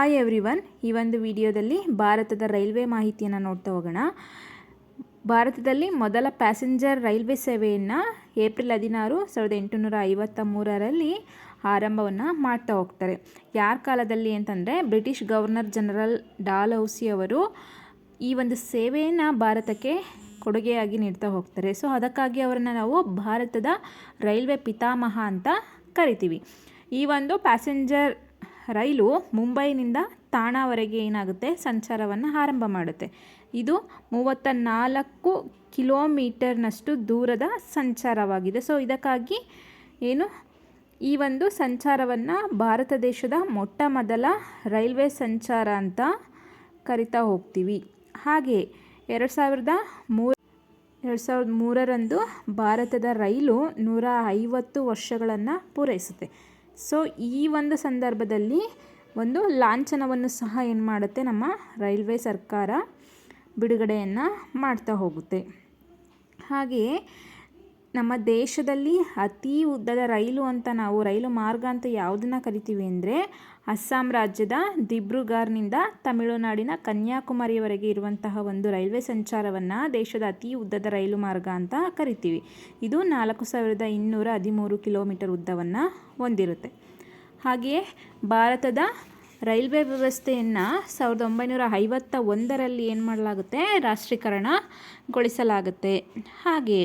Hi everyone, ಈ ಒಂದು ವಿಡಿಯೋದಲ್ಲಿ ಭಾರತದ ರೈಲ್ವೆ ಮಾಹಿತಿಯನ್ನು ನೋಡ್ತಾ ಹೋಗೋಣ. ಭಾರತದಲ್ಲಿ ಮೊದಲ ಪ್ಯಾಸೆಂಜರ್ ರೈಲ್ವೆ ಸೇವೆಯನ್ನು ಏಪ್ರಿಲ್ 16, 1853ರಲ್ಲಿ ಆರಂಭವನ್ನು ಮಾಡ್ತಾ ಹೋಗ್ತಾರೆ. ಯಾರ ಕಾಲದಲ್ಲಿ ಅಂತಂದರೆ ಬ್ರಿಟಿಷ್ ಗವರ್ನರ್ ಜನರಲ್ ಡಾಲ್ಹೌಸಿ ಅವರು ಈ ಒಂದು ಸೇವೆಯನ್ನು ಭಾರತಕ್ಕೆ ಕೊಡುಗೆಯಾಗಿ ನೀಡ್ತಾ ಹೋಗ್ತಾರೆ. ಸೊ ಅದಕ್ಕಾಗಿ ಅವರನ್ನು ನಾವು ಭಾರತದ ರೈಲ್ವೆ ಪಿತಾಮಹ ಅಂತ ಕರಿತೀವಿ. ಈ ಒಂದು ಪ್ಯಾಸೆಂಜರ್ ರೈಲು ಮುಂಬೈನಿಂದ ತಾಣಾವರೆಗೆ ಏನಾಗುತ್ತೆ ಸಂಚಾರವನ್ನು ಆರಂಭ ಮಾಡುತ್ತೆ. ಇದು 34 ಕಿಲೋಮೀಟರ್ನಷ್ಟು ದೂರದ ಸಂಚಾರವಾಗಿದೆ. ಸೊ ಇದಕ್ಕಾಗಿ ಈ ಒಂದು ಸಂಚಾರವನ್ನು ಭಾರತ ದೇಶದ ಮೊಟ್ಟ ಮೊದಲ ರೈಲ್ವೆ ಸಂಚಾರ ಅಂತ ಕರಿತಾ ಹೋಗ್ತೀವಿ. ಹಾಗೆ 2003ರಂದು ಭಾರತದ ರೈಲು 150 ವರ್ಷಗಳನ್ನು ಪೂರೈಸುತ್ತೆ. ಸೊ ಈ ಒಂದು ಸಂದರ್ಭದಲ್ಲಿ ಒಂದು ಲಾಂಛನವನ್ನು ಸಹ ಏನು ಮಾಡುತ್ತೆ ನಮ್ಮ ರೈಲ್ವೆ ಸರ್ಕಾರ ಬಿಡುಗಡೆಯನ್ನು ಮಾಡ್ತಾ ಹೋಗುತ್ತೆ. ಹಾಗೆಯೇ ನಮ್ಮ ದೇಶದಲ್ಲಿ ಅತಿ ಉದ್ದದ ರೈಲು ಅಂತ ನಾವು ರೈಲು ಮಾರ್ಗ ಅಂತ ಯಾವುದನ್ನು ಕರಿತೀವಿ ಅಂದರೆ ಅಸ್ಸಾಂ ರಾಜ್ಯದ ದಿಬ್ರುಗಢ್ನಿಂದ ತಮಿಳುನಾಡಿನ ಕನ್ಯಾಕುಮಾರಿಯವರೆಗೆ ಇರುವಂತಹ ಒಂದು ರೈಲ್ವೆ ಸಂಚಾರವನ್ನು ದೇಶದ ಅತಿ ಉದ್ದದ ರೈಲು ಮಾರ್ಗ ಅಂತ ಕರಿತೀವಿ. ಇದು 4213 ಕಿಲೋಮೀಟರ್ ಉದ್ದವನ್ನು ಹೊಂದಿರುತ್ತೆ. ಹಾಗೆಯೇ ಭಾರತದ ರೈಲ್ವೆ ವ್ಯವಸ್ಥೆಯನ್ನು 1951ರಲ್ಲಿ ಏನು ಮಾಡಲಾಗುತ್ತೆ ರಾಷ್ಟ್ರೀಕರಣಗೊಳಿಸಲಾಗುತ್ತೆ. ಹಾಗೆ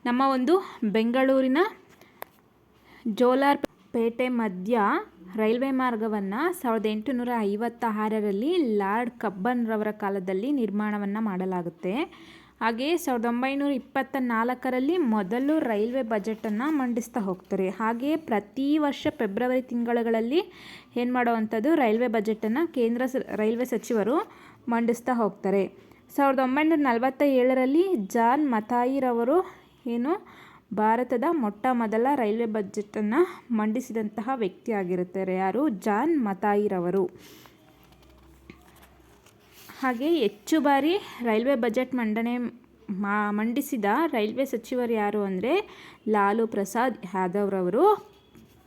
ನಮ್ಮ ಒಂದು ಬೆಂಗಳೂರಿನ ಜೋಲಾರ್ಪೇಟೆ ಮಧ್ಯ ರೈಲ್ವೆ ಮಾರ್ಗವನ್ನು 1856ರಲ್ಲಿ ಲಾರ್ಡ್ ಕಬ್ಬನ್ರವರ ಕಾಲದಲ್ಲಿ ನಿರ್ಮಾಣವನ್ನು ಮಾಡಲಾಗುತ್ತೆ. ಹಾಗೆಯೇ 1924ರಲ್ಲಿ ಮೊದಲು ರೈಲ್ವೆ ಬಜೆಟನ್ನು ಮಂಡಿಸ್ತಾ ಹೋಗ್ತಾರೆ. ಹಾಗೆಯೇ ಪ್ರತಿ ವರ್ಷ ಫೆಬ್ರವರಿ ತಿಂಗಳುಗಳಲ್ಲಿ ಏನು ಮಾಡುವಂಥದ್ದು ರೈಲ್ವೆ ಬಜೆಟನ್ನು ಕೇಂದ್ರ ರೈಲ್ವೆ ಸಚಿವರು ಮಂಡಿಸ್ತಾ ಹೋಗ್ತಾರೆ. 1947ರಲ್ಲಿ ಜಾನ್ ಮಥಾಯಿರವರು ಭಾರತದ ಮೊಟ್ಟ ಮೊದಲ ರೈಲ್ವೆ ಬಜೆಟನ್ನು ಮಂಡಿಸಿದಂತಹ ವ್ಯಕ್ತಿ ಆಗಿರುತ್ತಾರೆ. ಯಾರು? ಜಾನ್ ಮಥಾಯಿರವರು. ಹಾಗೆ ಹೆಚ್ಚು ಬಾರಿ ರೈಲ್ವೆ ಬಜೆಟ್ ಮಂಡಿಸಿದ ರೈಲ್ವೆ ಸಚಿವರು ಯಾರು ಅಂದರೆ ಲಾಲು ಪ್ರಸಾದ್ ಯಾದವ್ರವರು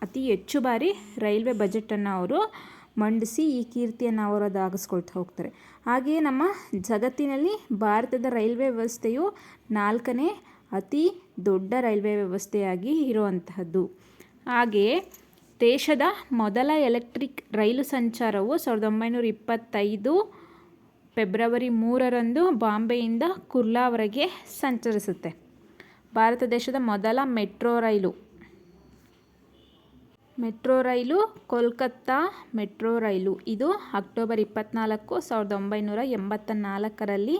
ಅತಿ ಹೆಚ್ಚು ಬಾರಿ ರೈಲ್ವೆ ಬಜೆಟನ್ನು ಅವರು ಮಂಡಿಸಿ ಈ ಕೀರ್ತಿಯನ್ನು ಅವರು ದಾಗಿಸ್ಕೊಳ್ತಾ ಹೋಗ್ತಾರೆ. ಹಾಗೆಯೇ ನಮ್ಮ ಜಗತ್ತಿನಲ್ಲಿ ಭಾರತದ ರೈಲ್ವೆ ವ್ಯವಸ್ಥೆಯು 4ನೇ ಅತಿ ದೊಡ್ಡ ರೈಲ್ವೆ ವ್ಯವಸ್ಥೆಯಾಗಿ ಇರುವಂತಹದ್ದು. ಹಾಗೆಯೇ ದೇಶದ ಮೊದಲ ಎಲೆಕ್ಟ್ರಿಕ್ ರೈಲು ಸಂಚಾರವು 1925 ಫೆಬ್ರವರಿ 3ರಂದು ಬಾಂಬೆಯಿಂದ ಕುರ್ಲಾವರೆಗೆ ಸಂಚರಿಸುತ್ತೆ. ಭಾರತ ದೇಶದ ಮೊದಲ ಮೆಟ್ರೋ ರೈಲು ಕೋಲ್ಕತ್ತಾ ಮೆಟ್ರೋ ರೈಲು. ಇದು ಅಕ್ಟೋಬರ್ 24, 1984ರಲ್ಲಿ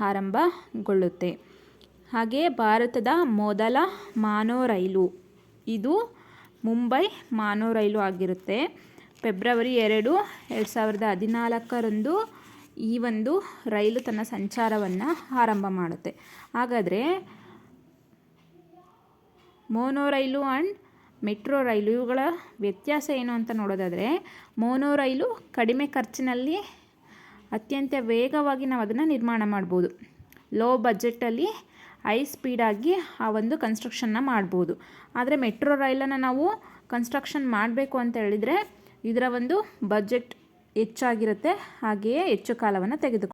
ಆರಂಭಗೊಳ್ಳುತ್ತೆ. ಹಾಗೆ ಭಾರತದ ಮೊದಲ ಮಾನೋ ರೈಲು ಇದು ಮುಂಬೈ ಮಾನೋ ರೈಲು ಆಗಿರುತ್ತೆ. ಫೆಬ್ರವರಿ 2, 2014ರಂದು ಈ ಒಂದು ರೈಲು ತನ್ನ ಸಂಚಾರವನ್ನು ಆರಂಭ ಮಾಡುತ್ತೆ. ಹಾಗಾದರೆ ಮೋನೋ ರೈಲು ಆ್ಯಂಡ್ ಮೆಟ್ರೋ ರೈಲು ಇವುಗಳ ವ್ಯತ್ಯಾಸ ಏನು ಅಂತ ನೋಡೋದಾದರೆ, ಮೋನೋ ರೈಲು ಕಡಿಮೆ ಖರ್ಚಿನಲ್ಲಿ ಅತ್ಯಂತ ವೇಗವಾಗಿ ನಾವು ಅದನ್ನು ನಿರ್ಮಾಣ ಮಾಡ್ಬೋದು. ಲೋ ಬಜೆಟಲ್ಲಿ ಹೈ ಸ್ಪೀಡಾಗಿ ಆ ಒಂದು ಕನ್ಸ್ಟ್ರಕ್ಷನ್ನ ಮಾಡ್ಬೋದು. ಆದರೆ ಮೆಟ್ರೋ ರೈಲನ್ನು ನಾವು ಕನ್ಸ್ಟ್ರಕ್ಷನ್ ಮಾಡಬೇಕು ಅಂತ ಹೇಳಿದರೆ ಇದರ ಒಂದು ಬಜೆಟ್ ಹೆಚ್ಚಾಗಿರುತ್ತೆ. ಹಾಗೆಯೇ ಹೆಚ್ಚು ಕಾಲವನ್ನು ತೆಗೆದುಕೊಳ್ಳುತ್ತೆ.